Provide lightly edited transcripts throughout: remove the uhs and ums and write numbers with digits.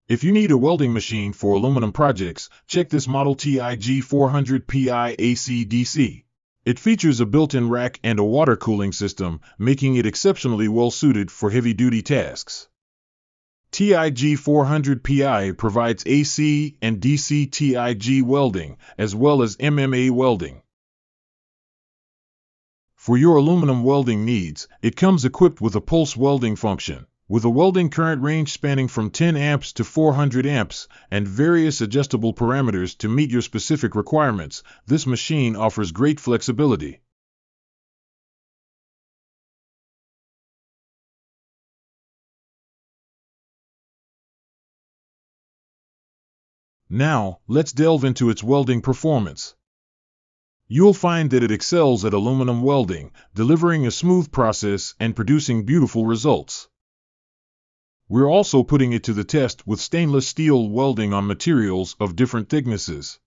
If you need a welding machine for aluminum projects, check this model Tig 400Pi AC/DC. It features a built-in rack and a water cooling system, making it exceptionally well suited for heavy-duty tasks. Tig 400Pi provides AC and DC Tig welding, as well as MMA welding. For your aluminum welding needs, it comes equipped with a pulse welding function, with a welding current range spanning from 10 amps to 400 amps, and various adjustable parameters to meet your specific requirements. This machine offers great flexibility. Now, let's delve into its welding performance. You'll find that it excels at aluminum welding, delivering a smooth process and producing beautiful results. We're also putting it to the test with stainless steel welding on materials of different thicknesses.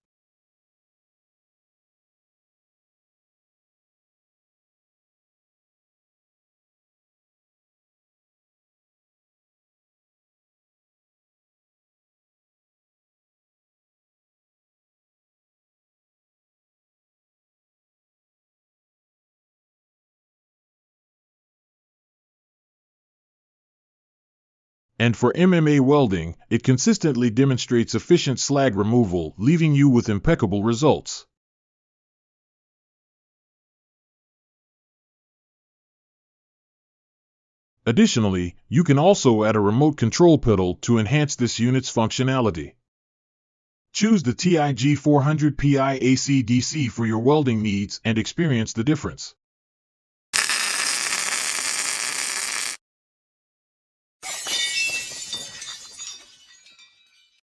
And for MMA welding, it consistently demonstrates efficient slag removal, leaving you with impeccable results. Additionally, you can also add a remote control pedal to enhance this unit's functionality. Choose the Tig 400Pi AC/DC for your welding needs and experience the difference.